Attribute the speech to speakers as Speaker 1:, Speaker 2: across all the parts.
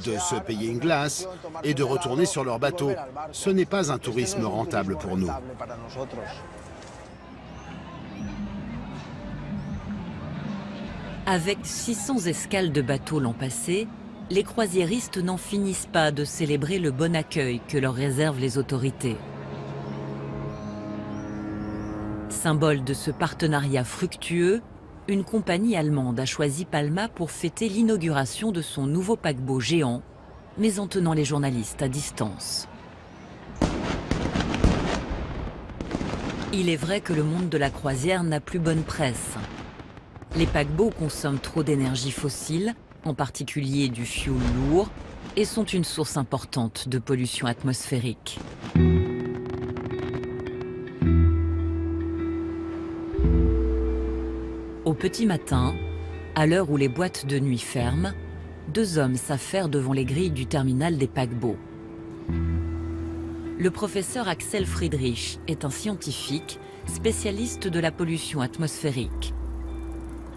Speaker 1: de se payer une glace et de retourner sur leur bateau. Ce n'est pas un tourisme rentable pour nous.
Speaker 2: Avec 600 escales de bateaux l'an passé, les croisiéristes n'en finissent pas de célébrer le bon accueil que leur réservent les autorités. Symbole de ce partenariat fructueux, une compagnie allemande a choisi Palma pour fêter l'inauguration de son nouveau paquebot géant, mais en tenant les journalistes à distance. Il est vrai que le monde de la croisière n'a plus bonne presse. Les paquebots consomment trop d'énergie fossile, en particulier du fioul lourd, et sont une source importante de pollution atmosphérique. Au petit matin, à l'heure où les boîtes de nuit ferment, deux hommes s'affairent devant les grilles du terminal des paquebots. Le professeur Axel Friedrich est un scientifique spécialiste de la pollution atmosphérique.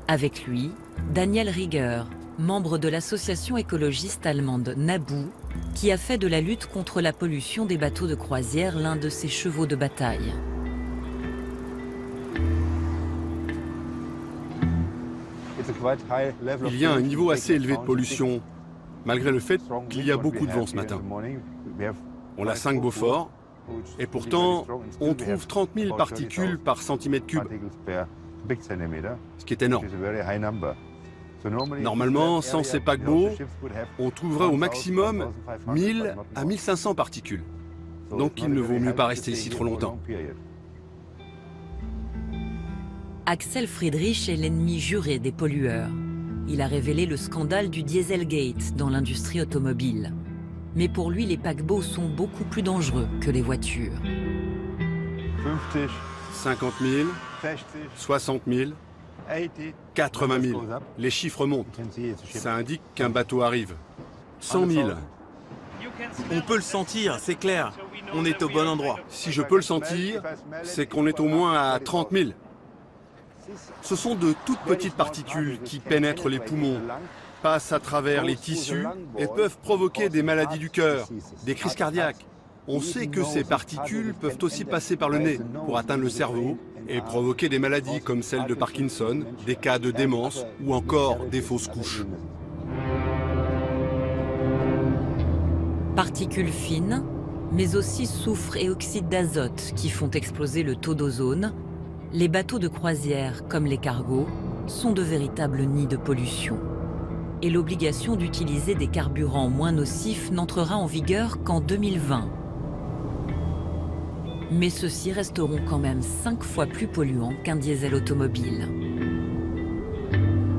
Speaker 2: Avec lui, Daniel Rieger, membre de l'association écologiste allemande NABU, qui a fait de la lutte contre la pollution des bateaux de croisière l'un de ses chevaux de bataille.
Speaker 3: Il y a un niveau assez élevé de pollution, malgré le fait qu'il y a beaucoup de vent ce matin. On a 5 Beaufort, et pourtant, on trouve 30 000 particules par centimètre cube, ce qui est énorme. Normalement, sans ces paquebots, on trouverait au maximum 1000 à 1500 particules. Donc il ne vaut mieux pas rester ici trop longtemps.
Speaker 2: Axel Friedrich est l'ennemi juré des pollueurs. Il a révélé le scandale du Dieselgate dans l'industrie automobile. Mais pour lui, les paquebots sont beaucoup plus dangereux que les voitures.
Speaker 3: 50 000, 60 000, 80 000. Les chiffres montent. Ça indique qu'un bateau arrive. 100 000.
Speaker 4: On peut le sentir, c'est clair. On est au bon endroit.
Speaker 3: Si je peux le sentir, c'est qu'on est au moins à 30 000. Ce sont de toutes petites particules qui pénètrent les poumons, passent à travers les tissus et peuvent provoquer des maladies du cœur, des crises cardiaques. On sait que ces particules peuvent aussi passer par le nez pour atteindre le cerveau et provoquer des maladies comme celle de Parkinson, des cas de démence ou encore des fausses couches.
Speaker 2: Particules fines, mais aussi soufre et oxyde d'azote qui font exploser le taux d'ozone, les bateaux de croisière, comme les cargos, sont de véritables nids de pollution. Et l'obligation d'utiliser des carburants moins nocifs n'entrera en vigueur qu'en 2020. Mais ceux-ci resteront quand même 5 fois plus polluants qu'un diesel automobile.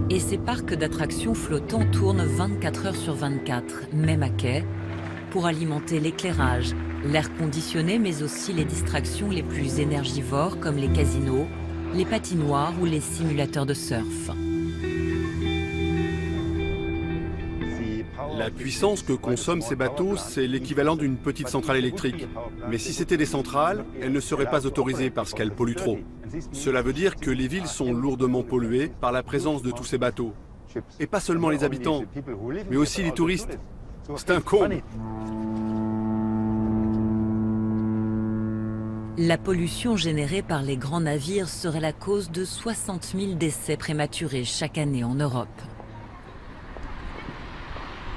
Speaker 2: Et ces parcs d'attractions flottants tournent 24 heures sur 24, même à quai, pour alimenter l'éclairage, l'air conditionné, mais aussi les distractions les plus énergivores comme les casinos, les patinoires ou les simulateurs de surf.
Speaker 3: La puissance que consomment ces bateaux, c'est l'équivalent d'une petite centrale électrique. Mais si c'était des centrales, elles ne seraient pas autorisées parce qu'elles polluent trop. Cela veut dire que les villes sont lourdement polluées par la présence de tous ces bateaux. Et pas seulement les habitants, mais aussi les touristes. C'est un comble.
Speaker 2: La pollution générée par les grands navires serait la cause de 60 000 décès prématurés chaque année en Europe.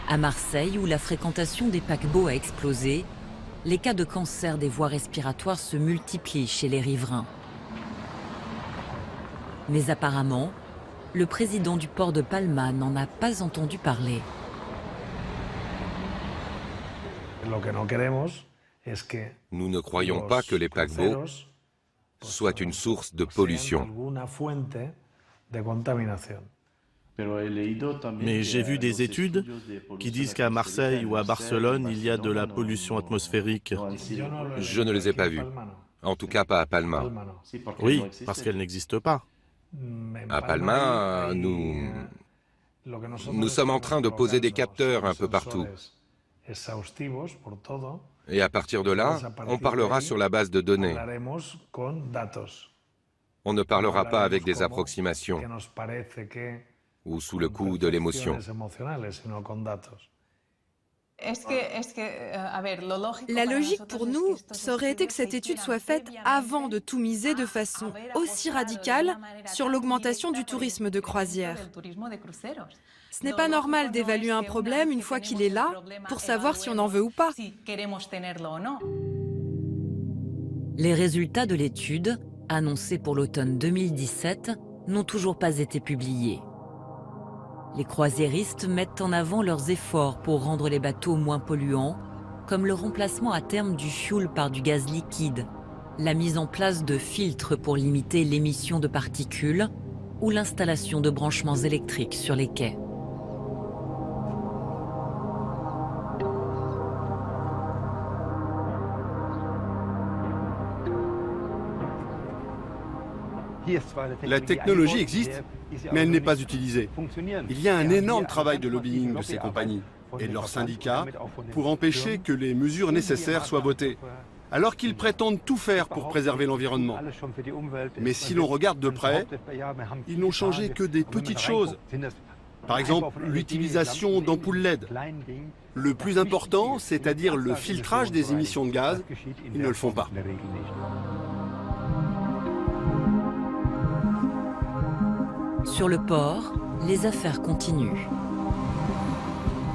Speaker 2: À Marseille, où la fréquentation des paquebots a explosé, les cas de cancer des voies respiratoires se multiplient chez les riverains. Mais apparemment, le président du port de Palma n'en a pas entendu parler.
Speaker 5: Nous ne croyons pas que les paquebots soient une source de pollution.
Speaker 4: Mais j'ai vu des études qui disent qu'à Marseille ou à Barcelone, il y a de la pollution atmosphérique.
Speaker 5: Je ne les ai pas vus. En tout cas, pas à Palma.
Speaker 4: Oui, parce qu'elle n'existe pas.
Speaker 5: À Palma, nous sommes en train de poser des capteurs un peu partout. Et à partir de là, on parlera sur la base de données. On ne parlera pas avec des
Speaker 6: La logique pour nous, ça aurait été que cette étude soit faite avant de tout miser de façon aussi radicale sur l'augmentation du tourisme de croisière. Ce n'est pas normal d'évaluer un problème une fois qu'il est là pour savoir si on en veut ou pas.
Speaker 2: Les résultats de l'étude, annoncés pour l'automne 2017, n'ont toujours pas été publiés. Les croisiéristes mettent en avant leurs efforts pour rendre les bateaux moins polluants, comme le remplacement à terme du fioul par du gaz liquide, la mise en place de filtres pour limiter l'émission de particules ou l'installation de branchements électriques sur les quais.
Speaker 3: La technologie existe, mais elle n'est pas utilisée. Il y a un énorme travail de lobbying de ces compagnies et de leurs syndicats pour empêcher que les mesures nécessaires soient votées, alors qu'ils prétendent tout faire pour préserver l'environnement. Mais si l'on regarde de près, ils n'ont changé que des petites choses. Par exemple, l'utilisation d'ampoules LED. Le plus important, c'est-à-dire le filtrage des émissions de gaz, ils ne le font pas.
Speaker 2: Sur le port, les affaires continuent.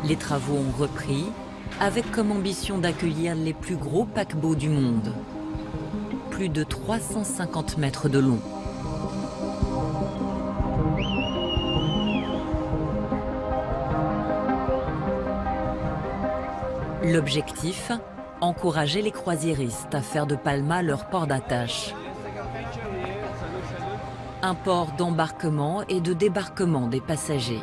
Speaker 2: Les travaux ont repris, avec comme ambition d'accueillir les plus gros paquebots du monde. Plus de 350 mètres de long. L'objectif, encourager les croisiéristes à faire de Palma leur port d'attache. Un port d'embarquement et de débarquement des passagers.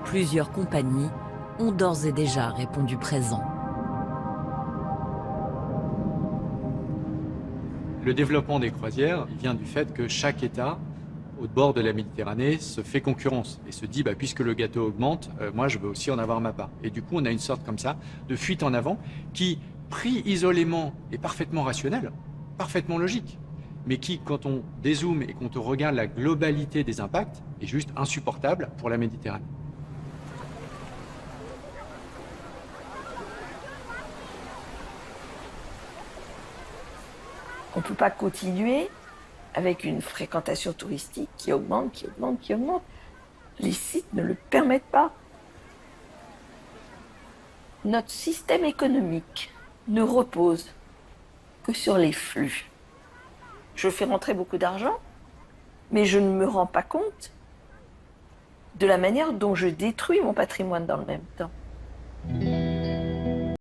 Speaker 2: Plusieurs compagnies ont d'ores et déjà répondu présent.
Speaker 7: Le développement des croisières vient du fait que chaque État, au bord de la Méditerranée, se fait concurrence et se dit puisque le gâteau augmente, moi je veux aussi en avoir ma part. Et du coup on a une sorte comme ça de fuite en avant qui, pris isolément, est parfaitement rationnel, parfaitement logique, mais qui, quand on dézoome et quand on regarde la globalité des impacts, est juste insupportable pour la Méditerranée.
Speaker 8: On ne peut pas continuer avec une fréquentation touristique qui augmente, qui augmente, qui augmente. Les sites ne le permettent pas. Notre système économique ne repose que sur les flux. Je fais rentrer beaucoup d'argent, mais je ne me rends pas compte de la manière dont je détruis mon patrimoine dans le même temps.